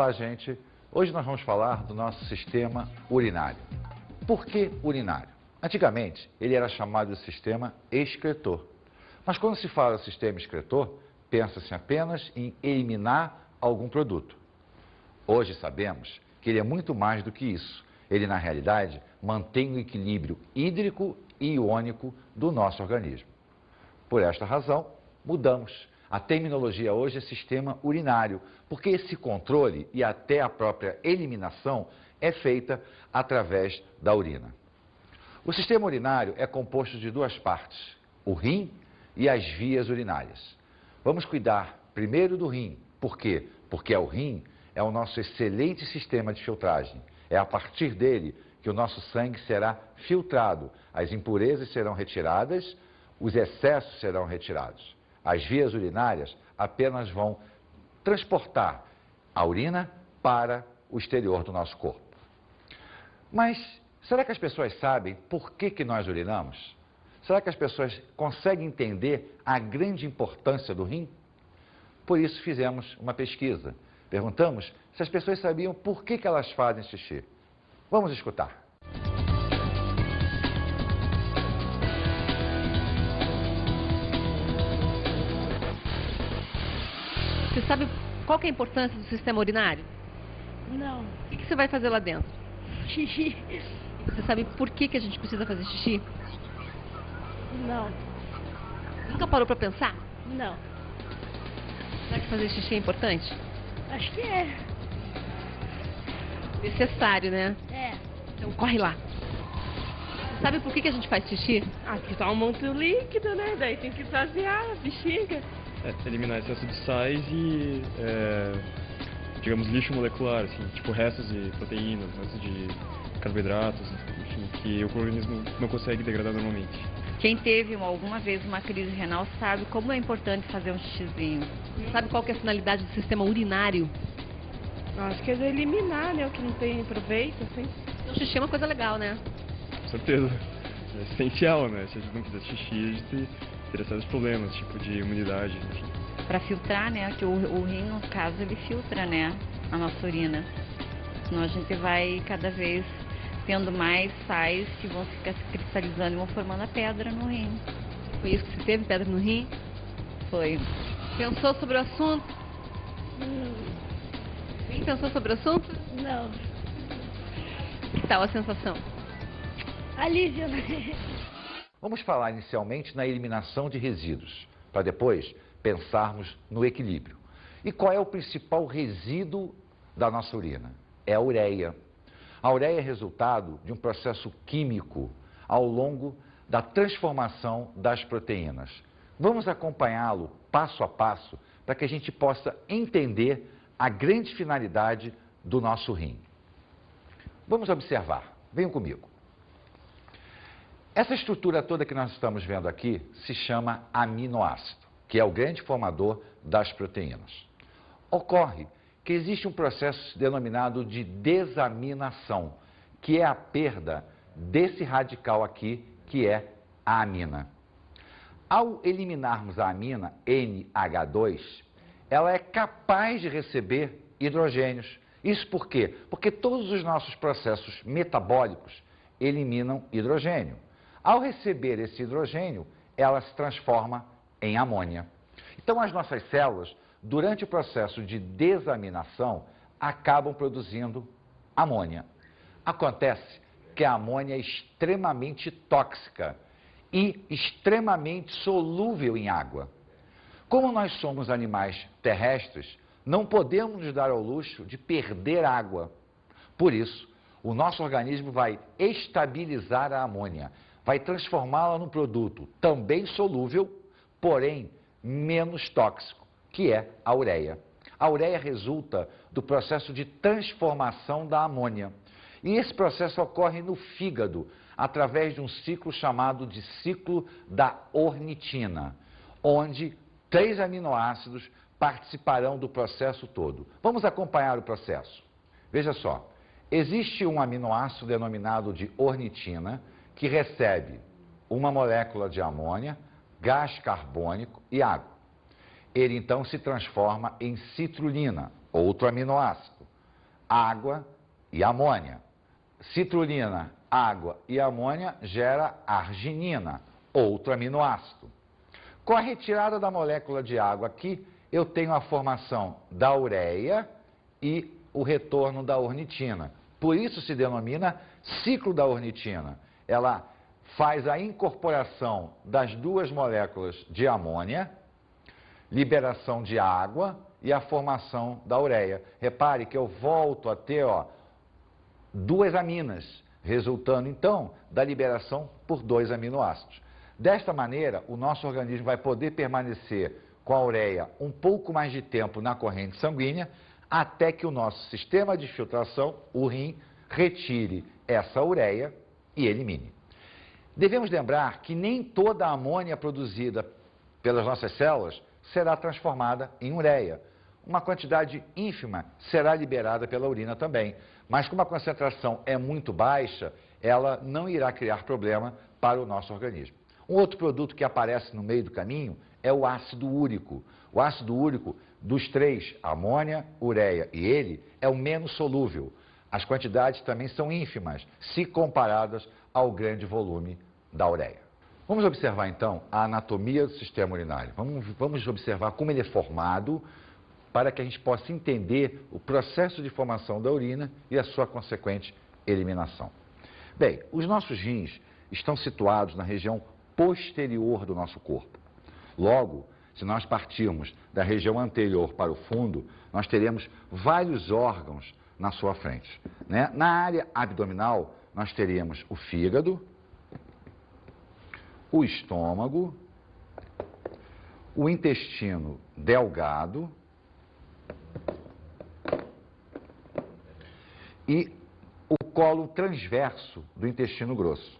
Olá, gente. Hoje nós vamos falar do nosso sistema urinário. Por que urinário? Antigamente, ele era chamado de sistema excretor. Mas quando se fala sistema excretor, pensa-se apenas em eliminar algum produto. Hoje sabemos que ele é muito mais do que isso. Ele, na realidade, mantém o equilíbrio hídrico e iônico do nosso organismo. Por esta razão, mudamos. A terminologia hoje é sistema urinário, porque esse controle e até a própria eliminação é feita através da urina. O sistema urinário é composto de duas partes, o rim e as vias urinárias. Vamos cuidar primeiro do rim. Por quê? Porque o rim é o nosso excelente sistema de filtragem. É a partir dele que o nosso sangue será filtrado. As impurezas serão retiradas, os excessos serão retirados. As vias urinárias apenas vão transportar a urina para o exterior do nosso corpo. Mas será que as pessoas sabem por que nós urinamos? Será que as pessoas conseguem entender a grande importância do rim? Por isso fizemos uma pesquisa. Perguntamos se as pessoas sabiam por que elas fazem xixi. Vamos escutar. Você sabe qual que é a importância do sistema urinário? Não. O que você vai fazer lá dentro? Xixi. Você sabe por que a gente precisa fazer xixi? Não. Nunca parou pra pensar? Não. Será que fazer xixi é importante? Acho que é. Necessário, né? É. Então corre lá. Você sabe por que a gente faz xixi? Ah, porque tá muito líquido, né? Daí tem que esvaziar a bexiga. Eliminar excesso de sais e, digamos, lixo molecular, assim, tipo restos de proteínas, restos de carboidratos, enfim, que o organismo não consegue degradar normalmente. Quem teve alguma vez uma crise renal sabe como é importante fazer um xixizinho. Você sabe qual que é a finalidade do sistema urinário? Acho que é eliminar, né? O que não tem proveito, assim. O xixi é uma coisa legal, né? Com certeza. É essencial, né? Se a gente não quiser xixi, a gente teria sérios problemas, tipo de imunidade, enfim. Para filtrar, né? Que o rim, no caso, ele filtra, né? A nossa urina. Senão a gente vai cada vez tendo mais sais que vão ficar se cristalizando e vão formando a pedra no rim. Foi isso que você teve, pedra no rim? Foi. Pensou sobre o assunto? Nem pensou sobre o assunto? Não. Que tal a sensação? Alívio, né? Vamos falar inicialmente na eliminação de resíduos, para depois pensarmos no equilíbrio. E qual é o principal resíduo da nossa urina? É a ureia. A ureia é resultado de um processo químico ao longo da transformação das proteínas. Vamos acompanhá-lo passo a passo para que a gente possa entender a grande finalidade do nosso rim. Vamos observar. Venham comigo. Essa estrutura toda que nós estamos vendo aqui se chama aminoácido, que é o grande formador das proteínas. Ocorre que existe um processo denominado de desaminação, que é a perda desse radical aqui, que é a amina. Ao eliminarmos a amina, NH2, ela é capaz de receber hidrogênios. Isso por quê? Porque todos os nossos processos metabólicos eliminam hidrogênio. Ao receber esse hidrogênio, ela se transforma em amônia. Então, as nossas células, durante o processo de desaminação, acabam produzindo amônia. Acontece que a amônia é extremamente tóxica e extremamente solúvel em água. Como nós somos animais terrestres, não podemos nos dar ao luxo de perder água. Por isso, o nosso organismo vai estabilizar a amônia, vai transformá-la num produto também solúvel, porém menos tóxico, que é a ureia. A ureia resulta do processo de transformação da amônia. E esse processo ocorre no fígado, através de um ciclo chamado de ciclo da ornitina, onde 3 aminoácidos participarão do processo todo. Vamos acompanhar o processo. Veja só, existe um aminoácido denominado de ornitina, que recebe uma molécula de amônia, gás carbônico e água. Ele então se transforma em citrulina, outro aminoácido. água e amônia. Citrulina, água e amônia gera arginina, outro aminoácido. Com a retirada da molécula de água aqui, eu tenho a formação da ureia e o retorno da ornitina. Por isso se denomina ciclo da ornitina. Ela faz a incorporação das duas moléculas de amônia, liberação de água e a formação da ureia. Repare que eu volto a ter duas aminas, resultando então da liberação por dois aminoácidos. Desta maneira, o nosso organismo vai poder permanecer com a ureia um pouco mais de tempo na corrente sanguínea, até que o nosso sistema de filtração, o rim, retire essa ureia e elimine. Devemos lembrar que nem toda a amônia produzida pelas nossas células será transformada em ureia. Uma quantidade ínfima será liberada pela urina também, mas como a concentração é muito baixa, ela não irá criar problema para o nosso organismo. Um outro produto que aparece no meio do caminho é o ácido úrico. O ácido úrico, dos três, amônia, ureia e ele, é o menos solúvel. As quantidades também são ínfimas, se comparadas ao grande volume da ureia. Vamos observar então a anatomia do sistema urinário. Vamos observar como ele é formado, para que a gente possa entender o processo de formação da urina e a sua consequente eliminação. Bem, os nossos rins estão situados na região posterior do nosso corpo. Logo, se nós partirmos da região anterior para o fundo, nós teremos vários órgãos na sua frente, né? Na área abdominal, nós teríamos o fígado, o estômago, o intestino delgado e o colo transverso do intestino grosso.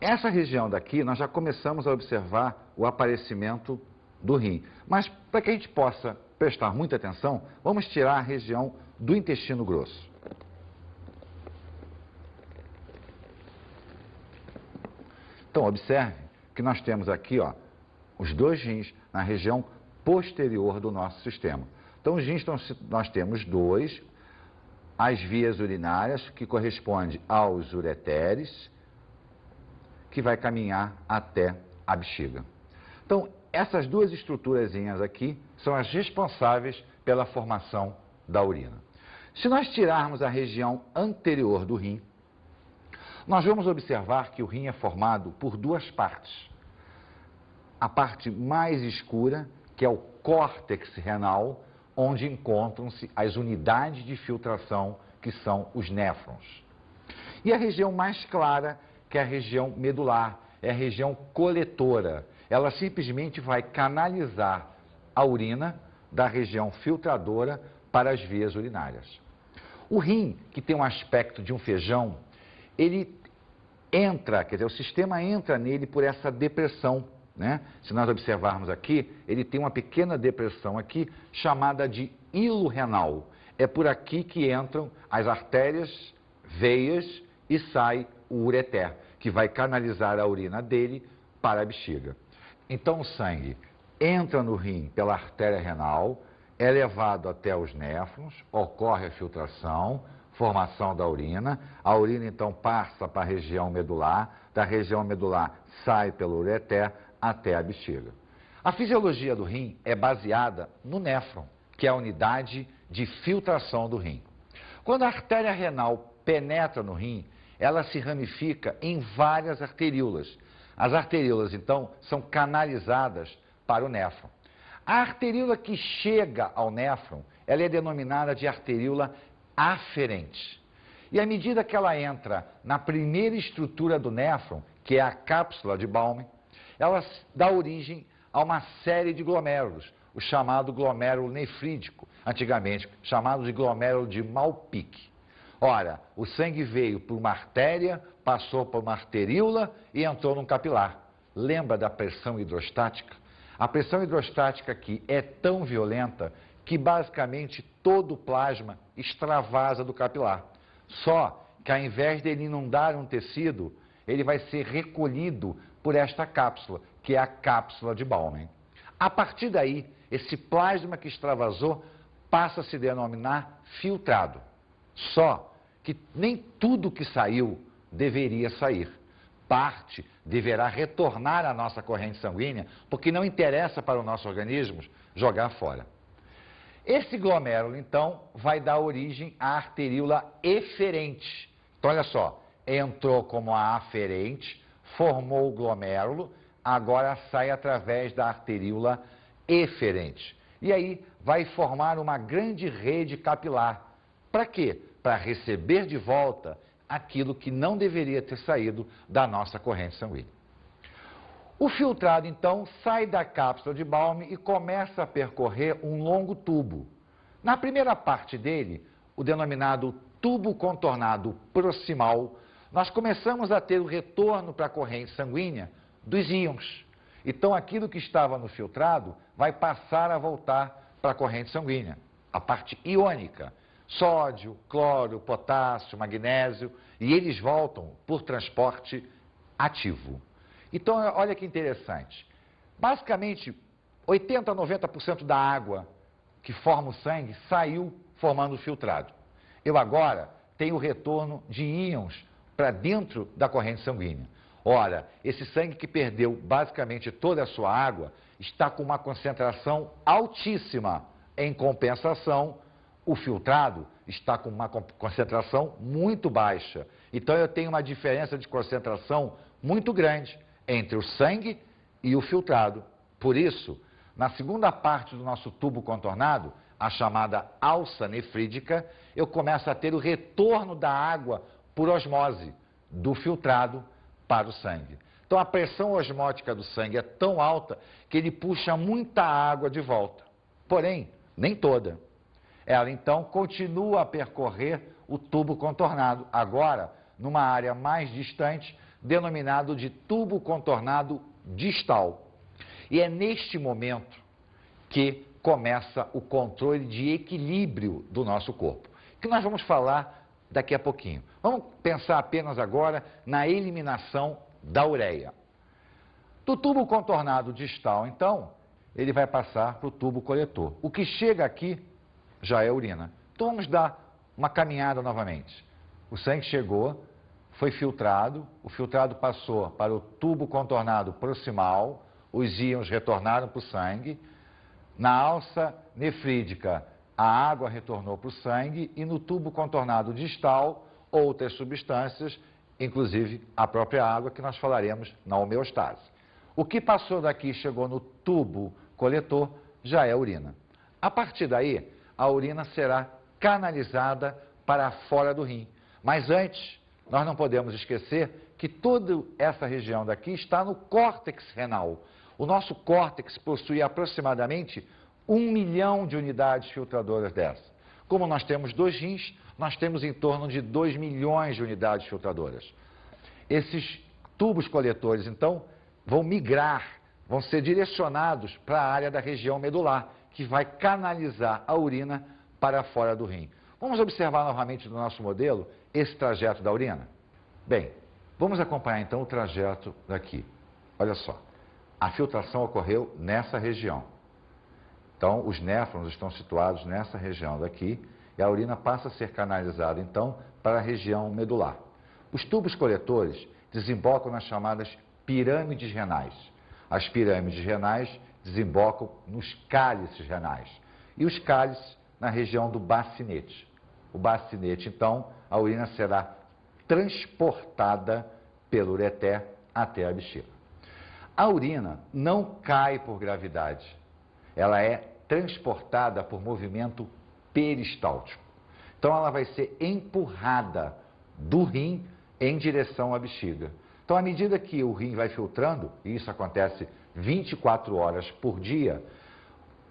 Essa região daqui, nós já começamos a observar o aparecimento do rim. Mas, para que a gente possa prestar muita atenção, vamos tirar a região do intestino grosso. Então, observe que nós temos aqui, os dois rins na região posterior do nosso sistema. Então, os rins, nós temos dois, as vias urinárias, que corresponde aos ureteres, que vai caminhar até a bexiga. Então, essas duas estruturazinhas aqui são as responsáveis pela formação da urina. Se nós tirarmos a região anterior do rim, nós vamos observar que o rim é formado por duas partes. A parte mais escura, que é o córtex renal, onde encontram-se as unidades de filtração, que são os néfrons. E a região mais clara, que é a região medular, é a região coletora. Ela simplesmente vai canalizar a urina da região filtradora para as vias urinárias. O rim, que tem um aspecto de um feijão, ele entra, quer dizer, o sistema entra nele por essa depressão, né? Se nós observarmos aqui, ele tem uma pequena depressão aqui, chamada de hilo renal. É por aqui que entram as artérias, veias e sai o ureter, que vai canalizar a urina dele para a bexiga. Então o sangue entra no rim pela artéria renal, é levado até os néfrons, ocorre a filtração, formação da urina, a urina então passa para a região medular, da região medular sai pelo ureter até a bexiga. A fisiologia do rim é baseada no néfron, que é a unidade de filtração do rim. Quando a artéria renal penetra no rim, ela se ramifica em várias arteríolas. As arteríolas, então, são canalizadas para o néfron. A arteríola que chega ao néfron, ela é denominada de arteríola aferente. E à medida que ela entra na primeira estrutura do néfron, que é a cápsula de Bowman, ela dá origem a uma série de glomérulos, o chamado glomérulo nefrídico, antigamente chamado de glomérulo de Malpique. Ora, o sangue veio por uma artéria, passou por uma arteríola e entrou num capilar. Lembra da pressão hidrostática? A pressão hidrostática aqui é tão violenta que basicamente todo o plasma extravasa do capilar. Só que ao invés de ele inundar um tecido, ele vai ser recolhido por esta cápsula, que é a cápsula de Bowman. A partir daí, esse plasma que extravasou passa a se denominar filtrado. Só que nem tudo que saiu deveria sair. Parte deverá retornar à nossa corrente sanguínea, porque não interessa para o nosso organismo jogar fora. Esse glomérulo, então, vai dar origem à arteríola eferente. Então, olha só, entrou como a aferente, formou o glomérulo, agora sai através da arteríola eferente. E aí vai formar uma grande rede capilar. Para quê? Para receber de volta aquilo que não deveria ter saído da nossa corrente sanguínea. O filtrado, então, sai da cápsula de Balme e começa a percorrer um longo tubo. Na primeira parte dele, o denominado tubo contornado proximal, nós começamos a ter o retorno para a corrente sanguínea dos íons. Então, aquilo que estava no filtrado vai passar a voltar para a corrente sanguínea, a parte iônica, sódio, cloro, potássio, magnésio, e eles voltam por transporte ativo. Então, olha que interessante. Basicamente, 80% a 90% da água que forma o sangue saiu formando o filtrado. Eu agora tenho o retorno de íons para dentro da corrente sanguínea. Ora, esse sangue que perdeu basicamente toda a sua água está com uma concentração altíssima. Em compensação, o filtrado está com uma concentração muito baixa. Então, eu tenho uma diferença de concentração muito grande entre o sangue e o filtrado. Por isso, na segunda parte do nosso tubo contornado, a chamada alça nefrídica, eu começo a ter o retorno da água por osmose, do filtrado para o sangue. Então, a pressão osmótica do sangue é tão alta que ele puxa muita água de volta. Porém, nem toda. Ela, então, continua a percorrer o tubo contornado, agora numa área mais distante, denominado de tubo contornado distal. E é neste momento que começa o controle de equilíbrio do nosso corpo, que nós vamos falar daqui a pouquinho. Vamos pensar apenas agora na eliminação da ureia. Do tubo contornado distal, então, ele vai passar para o tubo coletor. O que chega aqui já é urina. Então, vamos dar uma caminhada novamente. O sangue chegou, foi filtrado, o filtrado passou para o tubo contornado proximal, os íons retornaram para o sangue, na alça nefrídica a água retornou para o sangue e no tubo contornado distal outras substâncias, inclusive a própria água que nós falaremos na homeostase. O que passou daqui e chegou no tubo coletor já é urina. A partir daí, a urina será canalizada para fora do rim. Mas antes, nós não podemos esquecer que toda essa região daqui está no córtex renal. O nosso córtex possui aproximadamente 1 milhão de unidades filtradoras dessas. Como nós temos 2 rins, nós temos em torno de 2 milhões de unidades filtradoras. Esses tubos coletores, então, vão migrar, vão ser direcionados para a área da região medular, que vai canalizar a urina para fora do rim. Vamos observar novamente no nosso modelo esse trajeto da urina? Bem, vamos acompanhar então o trajeto daqui. Olha só, a filtração ocorreu nessa região. Então, os néfrons estão situados nessa região daqui e a urina passa a ser canalizada, então, para a região medular. Os tubos coletores desembocam nas chamadas pirâmides renais. As pirâmides renais desembocam nos cálices renais e os cálices na região do bacinete. O bacinete, então, a urina será transportada pelo ureter até a bexiga. A urina não cai por gravidade, ela é transportada por movimento peristáltico. Então, ela vai ser empurrada do rim em direção à bexiga. Então, à medida que o rim vai filtrando, e isso acontece 24 horas por dia,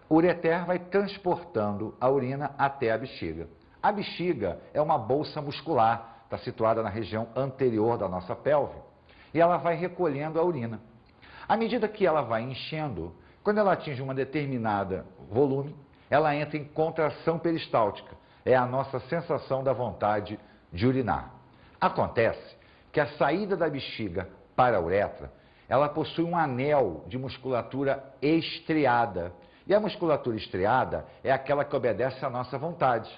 o ureter vai transportando a urina até a bexiga. A bexiga é uma bolsa muscular, está situada na região anterior da nossa pelve, e ela vai recolhendo a urina. À medida que ela vai enchendo, quando ela atinge uma determinada volume, ela entra em contração peristáltica. É a nossa sensação da vontade de urinar. Acontece que a saída da bexiga para a uretra, ela possui um anel de musculatura estriada. E a musculatura estriada é aquela que obedece à nossa vontade.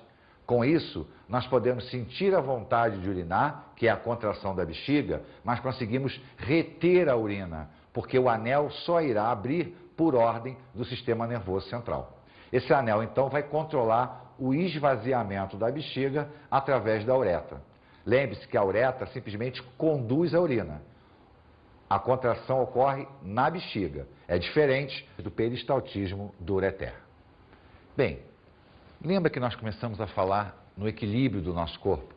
Com isso, nós podemos sentir a vontade de urinar, que é a contração da bexiga, mas conseguimos reter a urina, porque o anel só irá abrir por ordem do sistema nervoso central. Esse anel, então, vai controlar o esvaziamento da bexiga através da uretra. Lembre-se que a uretra simplesmente conduz a urina. A contração ocorre na bexiga. É diferente do peristaltismo do ureter. Bem, lembra que nós começamos a falar no equilíbrio do nosso corpo?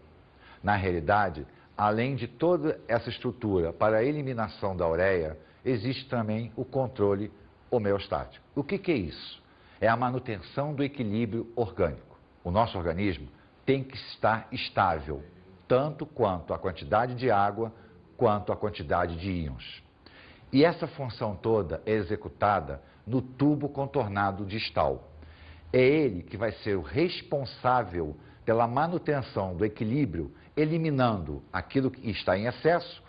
Na realidade, além de toda essa estrutura para a eliminação da ureia, existe também o controle homeostático. O que é isso? É a manutenção do equilíbrio orgânico. O nosso organismo tem que estar estável, tanto quanto a quantidade de água, quanto a quantidade de íons. E essa função toda é executada no tubo contornado distal. É ele que vai ser o responsável pela manutenção do equilíbrio, eliminando aquilo que está em excesso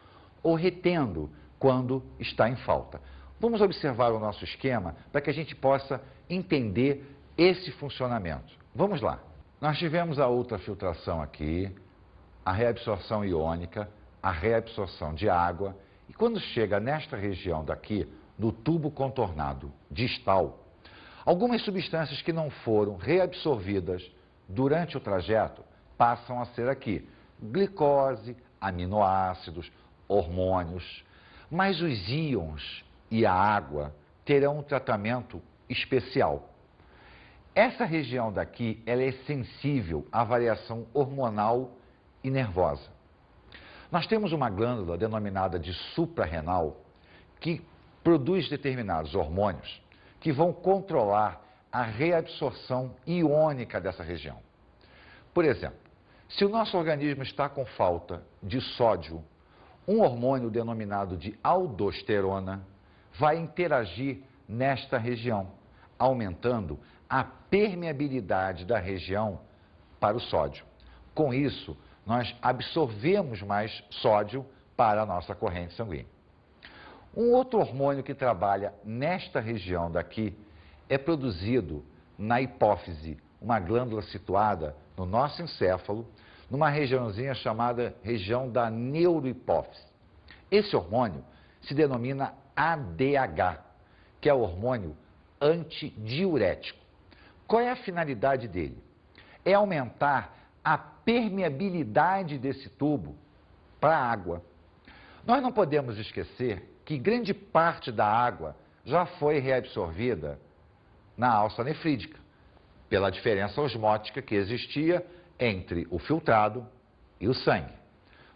ou retendo quando está em falta. Vamos observar o nosso esquema para que a gente possa entender esse funcionamento. Vamos lá. Nós tivemos a ultrafiltração aqui, a reabsorção iônica, a reabsorção de água, e quando chega nesta região daqui, no tubo contornado distal, algumas substâncias que não foram reabsorvidas durante o trajeto passam a ser aqui glicose, aminoácidos, hormônios, mas os íons e a água terão um tratamento especial. Essa região daqui, ela é sensível à variação hormonal e nervosa. Nós temos uma glândula denominada de suprarrenal que produz determinados hormônios que vão controlar a reabsorção iônica dessa região. Por exemplo, se o nosso organismo está com falta de sódio, um hormônio denominado de aldosterona vai interagir nesta região, aumentando a permeabilidade da região para o sódio. Com isso, nós absorvemos mais sódio para a nossa corrente sanguínea. Um outro hormônio que trabalha nesta região daqui é produzido na hipófise, uma glândula situada no nosso encéfalo, numa regiãozinha chamada região da neurohipófise. Esse hormônio se denomina ADH, que é o hormônio antidiurético. Qual é a finalidade dele? É aumentar a permeabilidade desse tubo para a água. Nós não podemos esquecer que grande parte da água já foi reabsorvida na alça nefrídica, pela diferença osmótica que existia entre o filtrado e o sangue.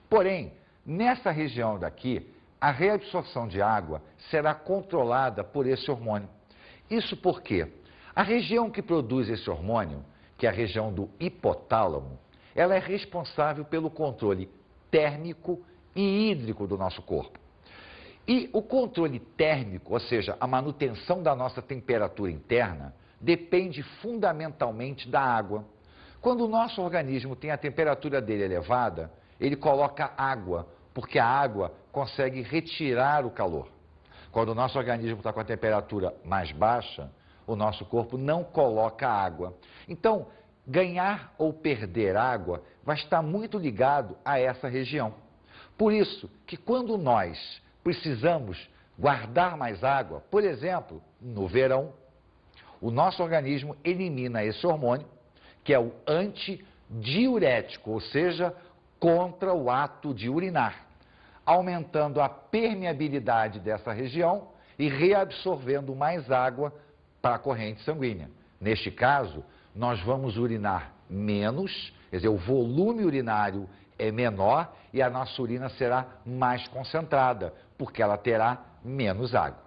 Porém, nessa região daqui, a reabsorção de água será controlada por esse hormônio. Isso porque a região que produz esse hormônio, que é a região do hipotálamo, ela é responsável pelo controle térmico e hídrico do nosso corpo. E o controle térmico, ou seja, a manutenção da nossa temperatura interna, depende fundamentalmente da água. Quando o nosso organismo tem a temperatura dele elevada, ele coloca água, porque a água consegue retirar o calor. Quando o nosso organismo está com a temperatura mais baixa, o nosso corpo não coloca água. Então, ganhar ou perder água vai estar muito ligado a essa região. Por isso que quando nós precisamos guardar mais água, por exemplo, no verão, o nosso organismo elimina esse hormônio, que é o antidiurético, ou seja, contra o ato de urinar, aumentando a permeabilidade dessa região e reabsorvendo mais água para a corrente sanguínea. Neste caso, nós vamos urinar menos, quer dizer, o volume urinário é menor e a nossa urina será mais concentrada, porque ela terá menos água.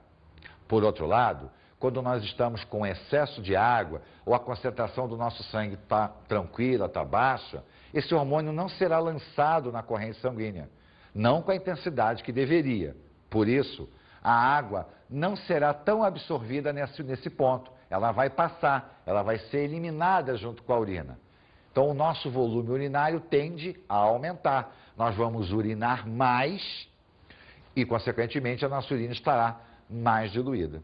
Por outro lado, quando nós estamos com excesso de água ou a concentração do nosso sangue está tranquila, está baixa, esse hormônio não será lançado na corrente sanguínea, não com a intensidade que deveria. Por isso, a água não será tão absorvida nesse ponto. Ela vai passar, ela vai ser eliminada junto com a urina. Então, o nosso volume urinário tende a aumentar. Nós vamos urinar mais e, consequentemente, a nossa urina estará mais diluída.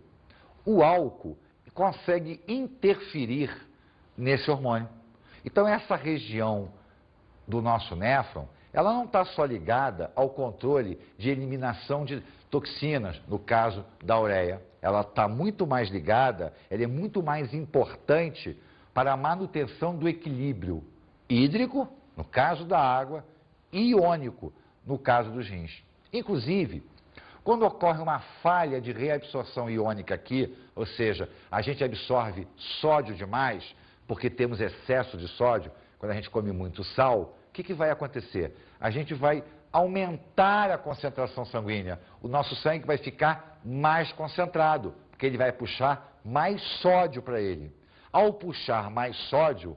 O álcool consegue interferir nesse hormônio. Então, essa região do nosso néfron, ela não está só ligada ao controle de eliminação de toxinas, no caso da ureia. Ela está muito mais ligada, ela é muito mais importante para a manutenção do equilíbrio hídrico, no caso da água, e iônico, no caso dos rins. Inclusive, quando ocorre uma falha de reabsorção iônica aqui, ou seja, a gente absorve sódio demais, porque temos excesso de sódio, quando a gente come muito sal, o que vai acontecer? A gente vai aumentar a concentração sanguínea. O nosso sangue vai ficar mais concentrado, porque ele vai puxar mais sódio para ele. Ao puxar mais sódio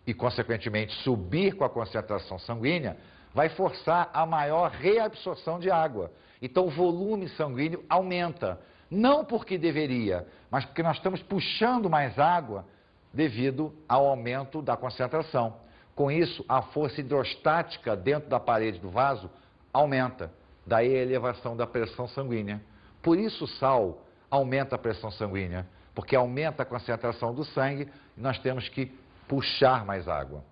e, consequentemente, subir com a concentração sanguínea, vai forçar a maior reabsorção de água. Então, o volume sanguíneo aumenta. Não porque deveria, mas porque nós estamos puxando mais água devido ao aumento da concentração. Com isso, a força hidrostática dentro da parede do vaso aumenta. Daí a elevação da pressão sanguínea. Por isso o sal aumenta a pressão sanguínea, porque aumenta a concentração do sangue e nós temos que puxar mais água.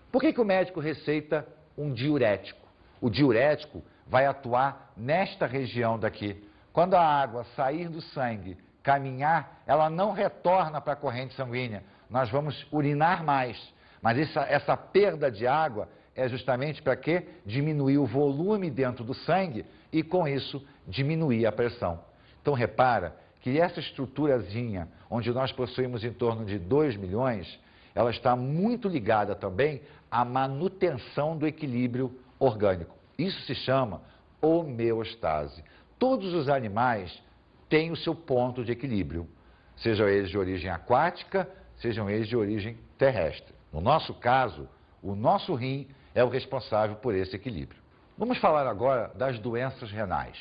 Por que o médico receita um diurético? O diurético vai atuar nesta região daqui. Quando a água sair do sangue, caminhar, ela não retorna para a corrente sanguínea. Nós vamos urinar mais. Mas essa perda de água é justamente para quê? Diminuir o volume dentro do sangue e, com isso, diminuir a pressão. Então, repara que essa estruturazinha, onde nós possuímos em torno de 2 milhões, ela está muito ligada também à manutenção do equilíbrio orgânico. Isso se chama homeostase. Todos os animais têm o seu ponto de equilíbrio, sejam eles de origem aquática, sejam eles de origem terrestre. No nosso caso, o nosso rim é o responsável por esse equilíbrio. Vamos falar agora das doenças renais.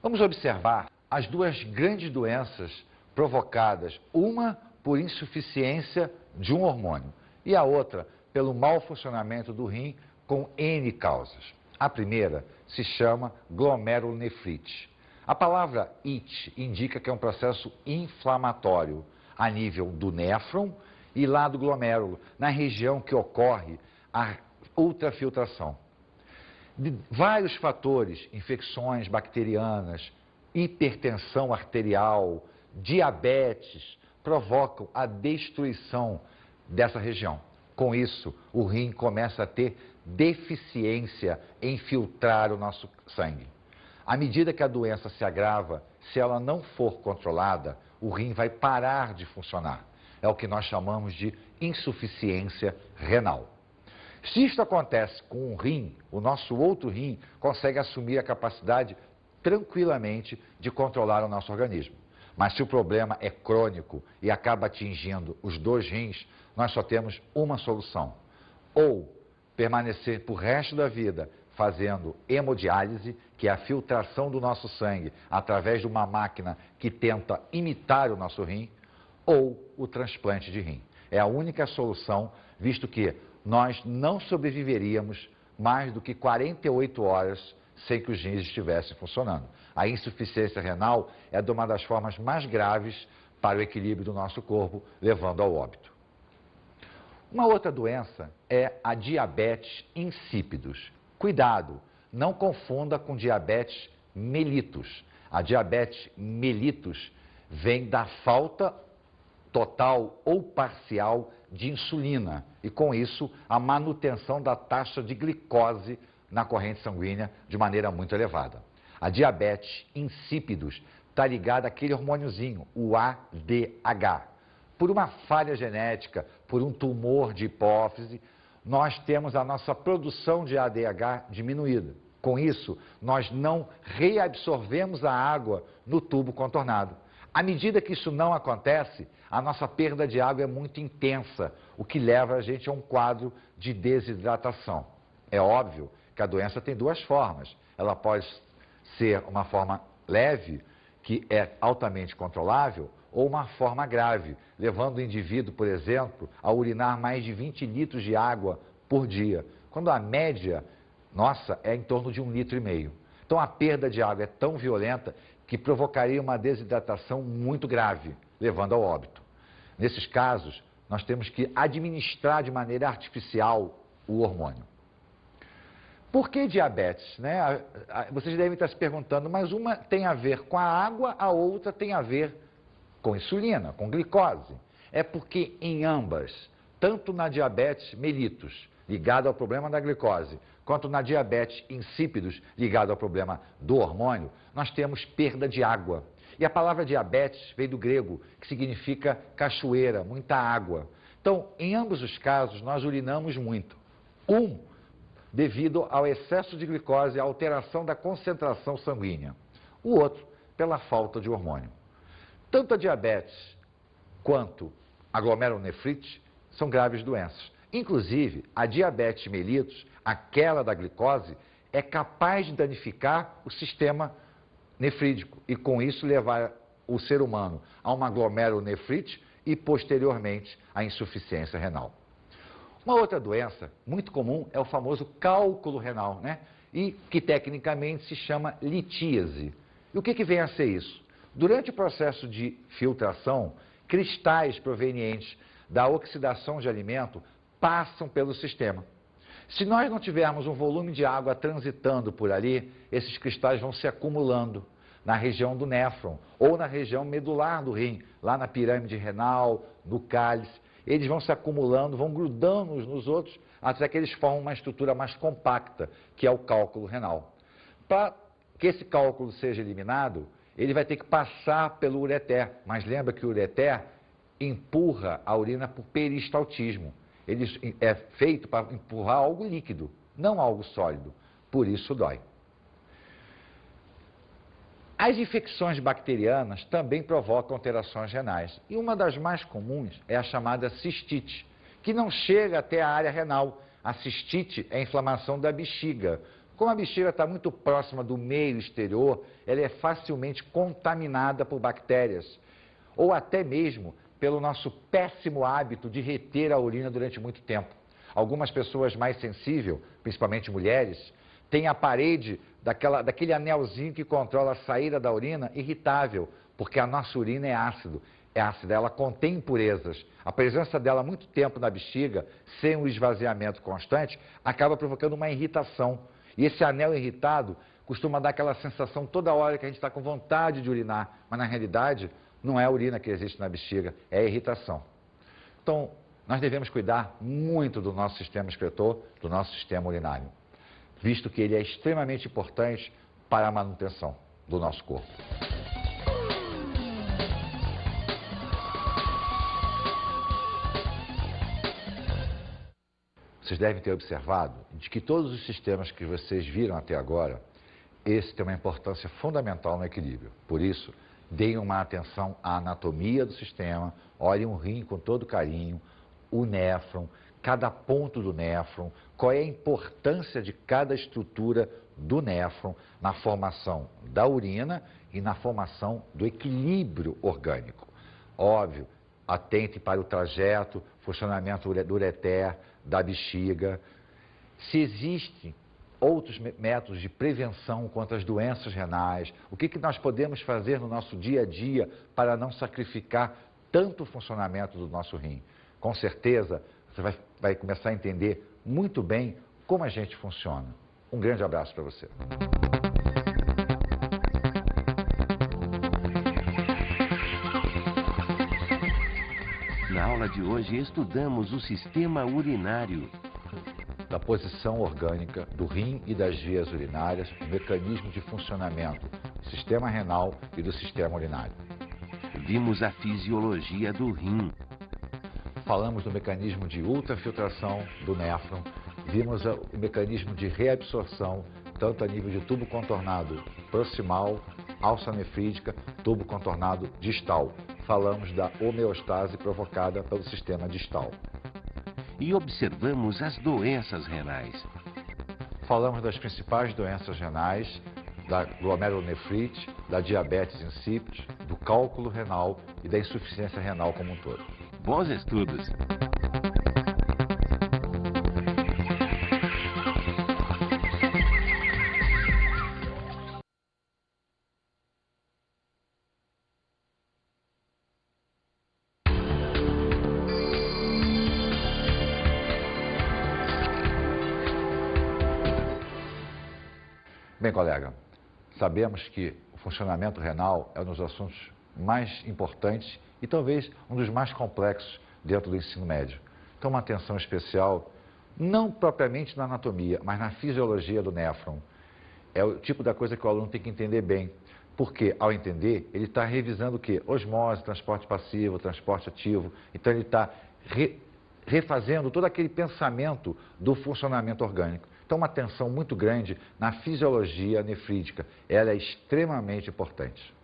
Vamos observar as duas grandes doenças provocadas, uma por insuficiência de um hormônio e a outra pelo mau funcionamento do rim com N causas. A primeira se chama glomerulonefrite. A palavra it indica que é um processo inflamatório a nível do néfron e lá do glomérulo, na região que ocorre a ultrafiltração. De vários fatores, infecções bacterianas, hipertensão arterial, diabetes, provocam a destruição dessa região. Com isso, o rim começa a ter deficiência em filtrar o nosso sangue. À medida que a doença se agrava, se ela não for controlada, o rim vai parar de funcionar. É o que nós chamamos de insuficiência renal. Se isto acontece com um rim, o nosso outro rim consegue assumir a capacidade tranquilamente de controlar o nosso organismo. Mas se o problema é crônico e acaba atingindo os 2 rins, nós só temos uma solução. Ou permanecer por resto da vida fazendo hemodiálise, que é a filtração do nosso sangue através de uma máquina que tenta imitar o nosso rim, ou o transplante de rim. É a única solução, visto que nós não sobreviveríamos mais do que 48 horas sem que os rins estivessem funcionando. A insuficiência renal é uma das formas mais graves para o equilíbrio do nosso corpo, levando ao óbito. Uma outra doença é a diabetes insípidos. Cuidado, não confunda com diabetes mellitus. A diabetes mellitus vem da falta total ou parcial de insulina e, com isso, a manutenção da taxa de glicose na corrente sanguínea de maneira muito elevada. A diabetes insípidos está ligada àquele hormôniozinho, o ADH. Por uma falha genética, por um tumor de hipófise, nós temos a nossa produção de ADH diminuída. Com isso, nós não reabsorvemos a água no tubo contornado. À medida que isso não acontece, a nossa perda de água é muito intensa, o que leva a gente a um quadro de desidratação. É óbvio que a doença tem 2 formas. Ela pode ser uma forma leve, que é altamente controlável, ou uma forma grave, levando o indivíduo, por exemplo, a urinar mais de 20 litros de água por dia, quando a média nossa é em torno de 1,5 litro. Então a perda de água é tão violenta que provocaria uma desidratação muito grave, levando ao óbito. Nesses casos, nós temos que administrar de maneira artificial o hormônio. Por que diabetes? Né? Vocês devem estar se perguntando, mas uma tem a ver com a água, a outra tem a ver com insulina, com glicose. É porque em ambas, tanto na diabetes mellitus, ligado ao problema da glicose, quanto na diabetes insípidos, ligado ao problema do hormônio, nós temos perda de água. E a palavra diabetes veio do grego, que significa cachoeira, muita água. Então, em ambos os casos, nós urinamos muito. Devido ao excesso de glicose e à alteração da concentração sanguínea. O outro, pela falta de hormônio. Tanto a diabetes quanto a glomerulonefrite são graves doenças. Inclusive, a diabetes mellitus, aquela da glicose, é capaz de danificar o sistema nefrídico e, com isso, levar o ser humano a uma glomerulonefrite e, posteriormente, a insuficiência renal. Uma outra doença muito comum é o famoso cálculo renal, né? E que tecnicamente se chama litíase. E o que vem a ser isso? Durante o processo de filtração, cristais provenientes da oxidação de alimento passam pelo sistema. Se nós não tivermos um volume de água transitando por ali, esses cristais vão se acumulando na região do néfron ou na região medular do rim, lá na pirâmide renal, no cálice. Eles vão se acumulando, vão grudando uns nos outros, até que eles formam uma estrutura mais compacta, que é o cálculo renal. Para que esse cálculo seja eliminado, ele vai ter que passar pelo ureter, mas lembra que o ureter empurra a urina por peristaltismo. Ele é feito para empurrar algo líquido, não algo sólido. Por isso dói. As infecções bacterianas também provocam alterações renais. E uma das mais comuns é a chamada cistite, que não chega até a área renal. A cistite é a inflamação da bexiga. Como a bexiga está muito próxima do meio exterior, ela é facilmente contaminada por bactérias. Ou até mesmo pelo nosso péssimo hábito de reter a urina durante muito tempo. Algumas pessoas mais sensíveis, principalmente mulheres, têm a parede daquele anelzinho que controla a saída da urina irritável, porque a nossa urina é ácida, ela contém impurezas. A presença dela há muito tempo na bexiga, sem um esvaziamento constante, acaba provocando uma irritação. E esse anel irritado costuma dar aquela sensação toda hora que a gente está com vontade de urinar, mas na realidade não é a urina que existe na bexiga, é a irritação. Então, nós devemos cuidar muito do nosso sistema excretor, do nosso sistema urinário, visto que ele é extremamente importante para a manutenção do nosso corpo. Vocês devem ter observado de que todos os sistemas que vocês viram até agora, esse tem uma importância fundamental no equilíbrio. Por isso, deem uma atenção à anatomia do sistema, olhem o rim com todo carinho, o néfron, cada ponto do néfron, qual é a importância de cada estrutura do néfron na formação da urina e na formação do equilíbrio orgânico. Óbvio, atente para o trajeto, funcionamento do ureter, da bexiga. Se existem outros métodos de prevenção contra as doenças renais, o que nós podemos fazer no nosso dia a dia para não sacrificar tanto o funcionamento do nosso rim. Com certeza, você vai começar a entender muito bem como a gente funciona. Um grande abraço para você. Na aula de hoje, estudamos o sistema urinário. Da posição orgânica do rim e das vias urinárias, o mecanismo de funcionamento do sistema renal e do sistema urinário. Vimos a fisiologia do rim. Falamos do mecanismo de ultrafiltração do néfron, vimos o mecanismo de reabsorção, tanto a nível de tubo contornado proximal, alça nefrídica, tubo contornado distal. Falamos da homeostase provocada pelo sistema distal. E observamos as doenças renais. Falamos das principais doenças renais, da glomerulonefrite, da diabetes insípidos, do cálculo renal e da insuficiência renal como um todo. Bons estudos! Bem, colega, sabemos que o funcionamento renal é um dos assuntos mais importantes e talvez um dos mais complexos dentro do ensino médio. Então, uma atenção especial, não propriamente na anatomia, mas na fisiologia do néfron. É o tipo da coisa que o aluno tem que entender bem, porque, ao entender, ele está revisando o quê? Osmose, transporte passivo, transporte ativo. Então, ele está refazendo todo aquele pensamento do funcionamento orgânico. Então, uma atenção muito grande na fisiologia nefrítica. Ela é extremamente importante.